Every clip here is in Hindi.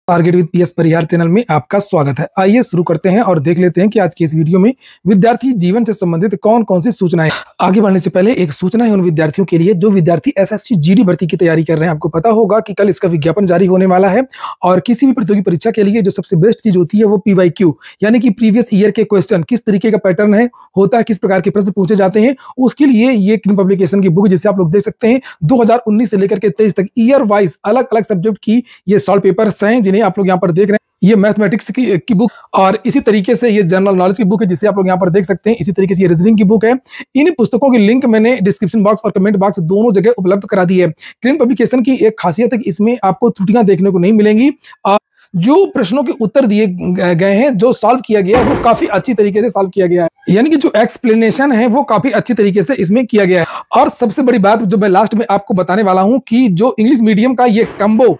Target with PS Parihar channel में आपका स्वागत है। आइए शुरू करते हैं और देख लेते हैं कि आज की इस वीडियो में विद्यार्थी जीवन से संबंधित कौन कौन सी सूचनाएं। आगे बढ़ने से पहले एक सूचना है उन विद्यार्थियों के लिए जो विद्यार्थी एसएससी जीडी भर्ती की तैयारी कर रहे हैं। आपको पता होगा कि कल इसका विज्ञापन जारी होने वाला है और किसी भी प्रतियोगी परीक्षा के लिए जो सबसे बेस्ट चीज होती है वो पीवाईक्यू यानी कि प्रीवियस ईयर के क्वेश्चन, किस तरीके का पैटर्न है होता है, किस प्रकार के प्रश्न पूछे जाते हैं, उसके लिए ये क्रीम पब्लिकेशन की बुक जिसे आप लोग देख सकते हैं 2019 से लेकर के 23 तक ईयर वाइज अलग अलग सब्जेक्ट की ये सॉल्व पेपर्स हैं जिन्हें आप लोग यहाँ पर देख रहे हैं। ये मैथमेटिक्स की बुक और इसी तरीके से ये जनरल नॉलेज की बुक है जिसे आप लोग यहाँ पर देख सकते हैं। इसी तरीके से ये रीजनिंग की बुक है। इन पुस्तकों की लिंक मैंने डिस्क्रिप्शन बॉक्स और कमेंट बॉक्स दोनों जगह उपलब्ध करा दी है। क्रीम पब्लिकेशन की एक खासियत है कि इसमें आपको त्रुटियां देखने को नहीं मिलेंगी और जो प्रश्नों के उत्तर दिए गए हैं, जो सॉल्व किया गया है वो काफी अच्छी तरीके से सॉल्व किया गया है, यानी कि जो एक्सप्लेनेशन है वो काफी अच्छी तरीके से इसमें किया गया है। और सबसे बड़ी बात जो मैं लास्ट में आपको बताने वाला हूं कि जो इंग्लिश मीडियम का ये कम्बो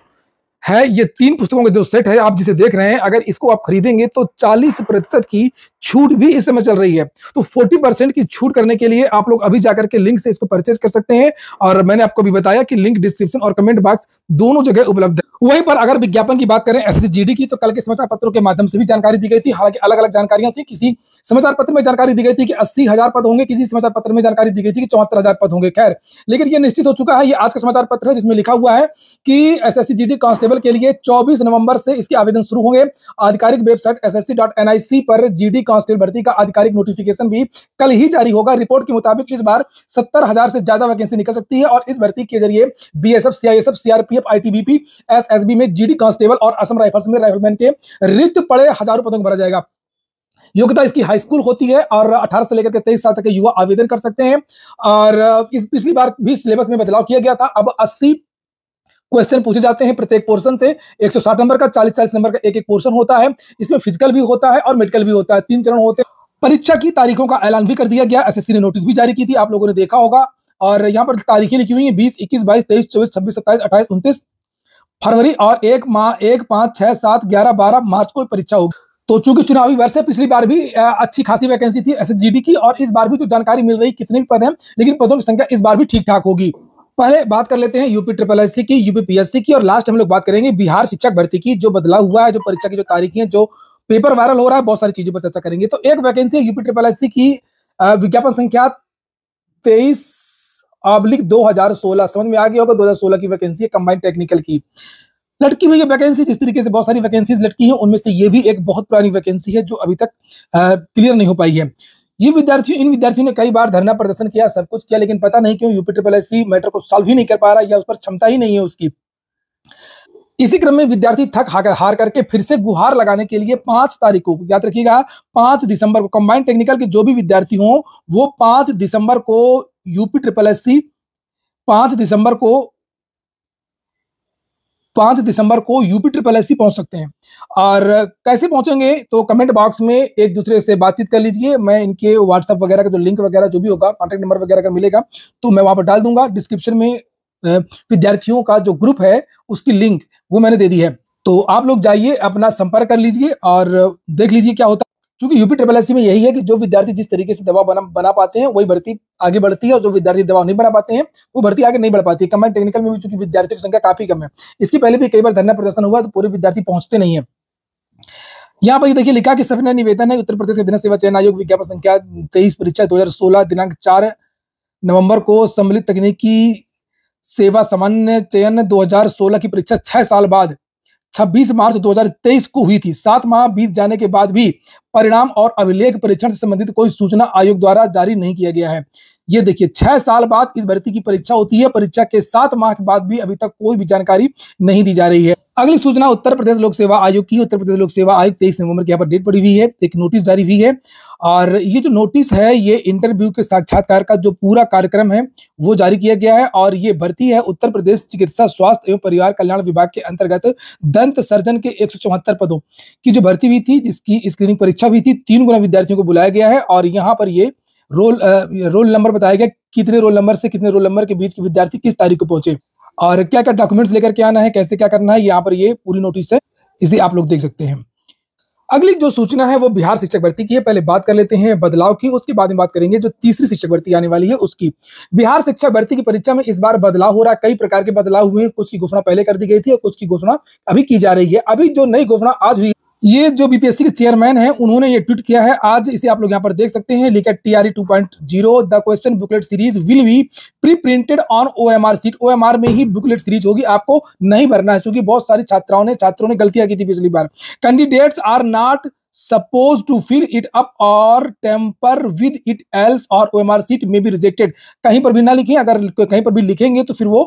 है, ये 3 पुस्तकों का जो सेट है आप जिसे देख रहे हैं, अगर इसको आप खरीदेंगे तो 40% की छूट भी इस समय चल रही है। तो 40% की छूट करने के लिए आप लोग अभी जाकर के लिंक से इसको परचेज कर सकते हैं और मैंने आपको भी बताया कि लिंक डिस्क्रिप्शन और कमेंट बॉक्स दोनों जगह उपलब्ध है। वहीं पर अगर विज्ञापन की बात करें एसएससी जीडी की, तो कल के समाचार पत्रों के माध्यम से भी जानकारी दी गई थी। हालांकि अलग अलग जानकारियां थी। किसी समाचार पत्र में जानकारी दी गई थी कि 80,000 पद होंगे, किसी समाचार पत्र में जानकारी दी गई थी कि 74,000 पद होंगे। खैर, लेकिन यह निश्चित हो चुका है। ये आज का समाचार पत्र है जिसमें लिखा हुआ है कि एसएससी जीडी कांस्टेबल के लिए 24 नवंबर से इसके आवेदन शुरू होंगे। आधिकारिक वेबसाइट ssc.nic पर जीडी कांस्टेबल भर्ती का आधिकारिक नोटिफिकेशन भी कल ही जारी होगा। रिपोर्ट के मुताबिक इस बार 70,000 से ज्यादा वैकेंसी निकल सकती है और इस भर्ती के जरिए BSF, CISF, CRPF, ITBP, SSB में जीडी कांस्टेबल और असम राइफल्स में राइफलमैन के रिक्त पड़े हजारों पदों को भरा जाएगा। योग्यता इसकी हाई स्कूल होती है और 18 से लेकर के 23 साल तक के युवा आवेदन कर सकते हैं। और इस पिछली बार भी सिलेबस में बदलाव किया गया था। अब 80 क्वेश्चन पूछे जाते हैं प्रत्येक पोर्शन से। 160 नंबर का 40-40 नंबर का एक एक पोर्शन होता है। इसमें फिजिकल भी होता है और मेडिकल भी होता है। 3 चरण होते हैं। परीक्षा की तारीखों का ऐलान भी कर दिया गया। एसएससी ने नोटिस भी जारी की थी, आप लोगों ने देखा होगा। और यहाँ पर तारीखें लिखी हुई हैं 20, 21, 22, 23, 24, 26, 27, 28, 29 फरवरी और 1 माह 1, 5, 6, 7, 11, 12 मार्च को परीक्षा होगी। तो चूंकि चुनावी वर्ष है, पिछली बार भी अच्छी खासी वैकेंसी थी एसएसजीडी की और इस बार भी जो जानकारी मिल रही कितने भी पद हैं, लेकिन पदों की संख्या इस बार भी ठीक ठाक होगी। पहले बात कर लेते हैं यूपी ट्रिपल एससी की, यूपी पीएससी की और लास्ट हम लोग बात करेंगे बिहार शिक्षक भर्ती की। जो बदलाव हुआ है, जो परीक्षा की जो तारीखें, जो पेपर वायरल हो रहा है, बहुत सारी चीजों पर चर्चा करेंगे। तो एक वैकेंसी है यूपी ट्रिपल एससी की, विज्ञापन संख्या 23/2016। समझ में आ गया होगा, 2016 की वैकेंसी है, कंबाइंड टेक्निकल की लटकी हुई है वैकेंसी। जिस तरीके से बहुत सारी वैकेंसीज लटकी हैं, उनमें से ये भी एक बहुत पुरानी वैकेंसी है जो अभी तक क्लियर नहीं हो पाई है। इन विद्यार्थियों ने कई बार धरना प्रदर्शन किया, सब कुछ किया, लेकिन पता नहीं क्यों यूपी ट्रिपल एससी मैटर को सॉल्व ही नहीं कर पा रहा, या उस पर क्षमता ही नहीं है उसकी। इसी क्रम में विद्यार्थी थक हार करके फिर से गुहार लगाने के लिए 5 तारीख को, याद रखिएगा 5 दिसंबर को, कंबाइंड टेक्निकल के जो भी विद्यार्थी हों वो 5 दिसंबर को यूपी ट्रिपल एससी 5 दिसंबर को यूपी ट्रिपल एससी पहुंच सकते हैं। और कैसे पहुंचेंगे, तो कमेंट बॉक्स में एक दूसरे से बातचीत कर लीजिए। मैं इनके व्हाट्सएप वगैरह का जो लिंक वगैरह जो भी होगा, कॉन्टैक्ट नंबर वगैरह अगर मिलेगा तो मैं वहां पर डाल दूंगा। डिस्क्रिप्शन में विद्यार्थियों का जो ग्रुप है उसकी लिंक वो मैंने दे दी है, तो आप लोग जाइए, अपना संपर्क कर लीजिए और देख लीजिए क्या होता है। क्योंकि यूपी ट्रिपल एससी में यही है कि जो विद्यार्थी जिस तरीके से दबाव बना पाते हैं वही भर्ती आगे बढ़ती है, और जो विद्यार्थी दबाव नहीं बना पाते हैं वो भर्ती आगे नहीं बढ़ पाती है। कंबाइंड टेक्निकल में भी चूंकि विद्यार्थियों की संख्या काफी कम है, इसके पहले भी कई बार धरना प्रदर्शन हुआ तो पूरे विद्यार्थी पहुंचते नहीं है। यहाँ पर ये देखिए लिखा कि सविनय निवेदन है, उत्तर प्रदेश विधान सेवा चयन आयोग विज्ञापन संख्या 23 परीक्षा 2016 दिनांक 4 नवंबर को सम्मिलित तकनीकी सेवा सामान्य चयन 2016 की परीक्षा 6 साल बाद 26 मार्च 2023 को हुई थी। 7 माह बीत जाने के बाद भी परिणाम और अभिलेख परीक्षण से संबंधित कोई सूचना आयोग द्वारा जारी नहीं किया गया है। ये देखिए 6 साल बाद इस भर्ती की परीक्षा होती है, परीक्षा के 7 माह के बाद भी अभी तक कोई भी जानकारी नहीं दी जा रही है। अगली सूचना उत्तर प्रदेश लोक सेवा आयोग की। उत्तर प्रदेश लोक सेवा आयोग 23 नवंबर की यहाँ पर डेट पड़ी हुई है, एक नोटिस जारी हुई है और ये जो नोटिस है ये इंटरव्यू के साक्षात्कार का जो पूरा कार्यक्रम है वो जारी किया गया है। और ये भर्ती है उत्तर प्रदेश चिकित्सा स्वास्थ्य एवं परिवार कल्याण विभाग के अंतर्गत दंत सर्जन के 174 पदों की जो भर्ती हुई थी, जिसकी स्क्रीनिंग परीक्षा हुई थी। 3 गुना विद्यार्थियों को बुलाया गया है और यहाँ पर ये रोल नंबर बताया गया, कितने रोल नंबर से कितने रोल नंबर के बीच के विद्यार्थी किस तारीख को पहुंचे और क्या क्या डॉक्यूमेंट्स लेकर के आना है, कैसे क्या करना है, यहाँ पर ये पूरी नोटिस है, इसे आप लोग देख सकते हैं। अगली जो सूचना है वो बिहार शिक्षक भर्ती की है। पहले बात कर लेते हैं बदलाव की, उसके बाद में बात करेंगे जो तीसरी शिक्षक भर्ती आने वाली है उसकी। बिहार शिक्षक भर्ती की परीक्षा में इस बार बदलाव हो रहा है, कई प्रकार के बदलाव हुए हैं। कुछ की घोषणा पहले कर दी गई थी और कुछ की घोषणा अभी की जा रही है। अभी जो नई घोषणा आज हुई, ये जो बीपीएससी के चेयरमैन हैं उन्होंने ये ट्वीट किया है आज, इसे आप लोग यहाँ पर देख सकते हैं। लिखा TRE 2.0 the question booklet series will be pre printed on OMR sheet. OMR में ही बुकलेट सीरीज होगी, आपको नहीं भरना है, क्योंकि बहुत सारी छात्रों ने गलतियां की थी पिछली बार। Candidates are not supposed to fill it up or tamper with it else or OMR sheet may be rejected। कहीं पर भी ना लिखें, अगर कहीं पर भी लिखेंगे तो फिर वो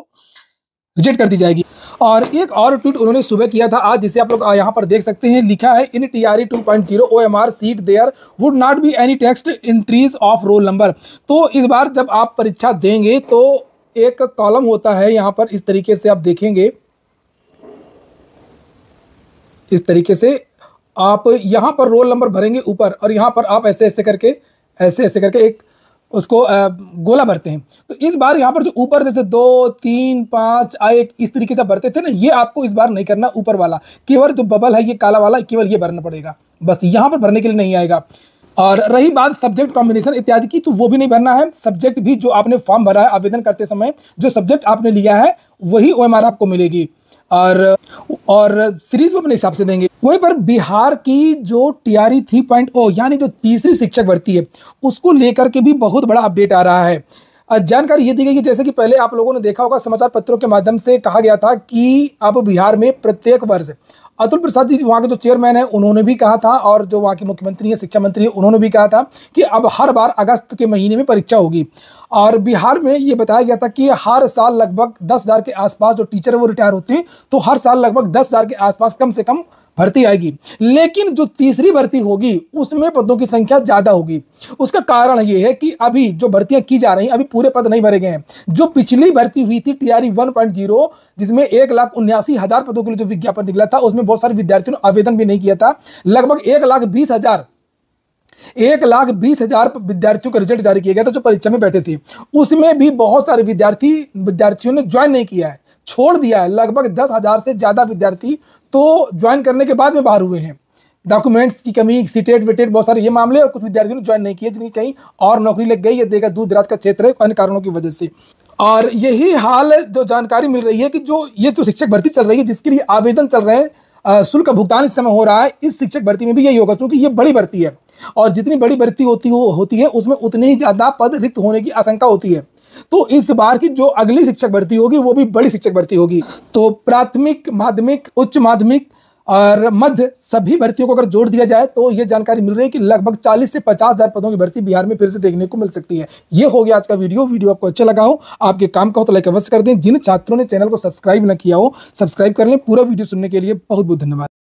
रिजेक्ट कर दी जाएगी। और एक और ट्वीट उन्होंने सुबह किया था आज, जिसे आप लोग यहाँ पर देख सकते हैं। लिखा है in TRE 2.0 OMR sheet there would not be any text entries of roll number. तो इस बार जब आप परीक्षा देंगे तो एक कॉलम होता है यहाँ पर, इस तरीके से आप देखेंगे, इस तरीके से आप यहाँ पर रोल नंबर भरेंगे ऊपर, और यहाँ पर आप ऐसे ऐसे करके एक उसको गोला भरते हैं। तो इस बार यहाँ पर जो ऊपर जैसे 2, 3, 5 1 इस तरीके से भरते थे ना, ये आपको इस बार नहीं करना। ऊपर वाला केवल जो बबल है, ये काला वाला, केवल ये भरना पड़ेगा, बस यहाँ पर भरने के लिए नहीं आएगा। और रही बात सब्जेक्ट कॉम्बिनेशन इत्यादि की, तो वो भी नहीं भरना है। सब्जेक्ट भी जो आपने फॉर्म भरा है आवेदन करते समय, जो सब्जेक्ट आपने लिया है वही ओएमआर आपको मिलेगी, और सीरीज वो अपने हिसाब से देंगे। वहीं पर बिहार की जो टीआरई 3.0 यानी जो तीसरी शिक्षक भर्ती है, उसको लेकर के भी बहुत बड़ा अपडेट आ रहा है। जानकारी ये दी गई कि जैसे कि पहले आप लोगों ने देखा होगा, समाचार पत्रों के माध्यम से कहा गया था कि अब बिहार में प्रत्येक वर्ष, अतुल प्रसाद जी वहाँ के जो चेयरमैन है उन्होंने भी कहा था, और जो वहाँ के मुख्यमंत्री है, शिक्षा मंत्री है, उन्होंने भी कहा था कि अब हर बार अगस्त के महीने में परीक्षा होगी। और बिहार में ये बताया गया था कि हर साल लगभग 10,000 के आसपास जो टीचर है वो रिटायर होते हैं, तो हर साल लगभग 10,000 के आसपास कम से कम भर्ती आएगी। लेकिन जो तीसरी भर्ती होगी उसमें पदों की संख्या ज्यादा होगी। उसका कारण ये है कि अभी जो भर्तियां की जा रही हैं, अभी पूरे पद नहीं भरे गए हैं। जो पिछली भर्ती हुई थी टीआरई 1.0, जिसमें 1,79,000 पदों के लिए जो विज्ञापन निकला था, उसमें बहुत सारे विद्यार्थियों ने आवेदन भी नहीं किया था। लगभग 1,20,000 विद्यार्थियों का रिजल्ट जारी किया गया था जो परीक्षा में बैठे थे। उसमें भी बहुत सारे विद्यार्थियों ने ज्वाइन नहीं किया है, छोड़ दिया है। लगभग 10,000 से ज्यादा विद्यार्थी तो ज्वाइन करने के बाद में बाहर हुए हैं। डॉक्यूमेंट्स की कमी, सीटेट वेटेट, बहुत सारे ये मामले, और कुछ विद्यार्थियों ने ज्वाइन नहीं किए, जिनकी कहीं और नौकरी लग गई, ये देगा दूर दराज का क्षेत्र है, अन्य कारणों की वजह से। और यही हाल जो जानकारी मिल रही है कि ये जो शिक्षक भर्ती चल रही है, जिसके लिए आवेदन चल रहे हैं, शुल्क का भुगतान इस समय हो रहा है, इस शिक्षक भर्ती में भी यही होगा, क्योंकि ये बड़ी भर्ती है, और जितनी बड़ी भर्ती होती है उसमें उतनी ही ज्यादा पद रिक्त होने की आशंका होती है। तो इस बार की जो अगली शिक्षक भर्ती होगी वो भी बड़ी शिक्षक भर्ती होगी। तो प्राथमिक, माध्यमिक, उच्च माध्यमिक और मध्य सभी भर्तियों को अगर जोड़ दिया जाए तो ये जानकारी मिल रही है कि लगभग 40 से 50,000 पदों की भर्ती बिहार में फिर से देखने को मिल सकती है। ये हो गया आज का वीडियो आपको अच्छा लगा हो, आपके काम का हो तो लाइक अवश्य कर दें। जिन छात्रों ने चैनल को सब्सक्राइब न किया हो, सब्सक्राइब कर लें। पूरा वीडियो सुनने के लिए बहुत बहुत धन्यवाद।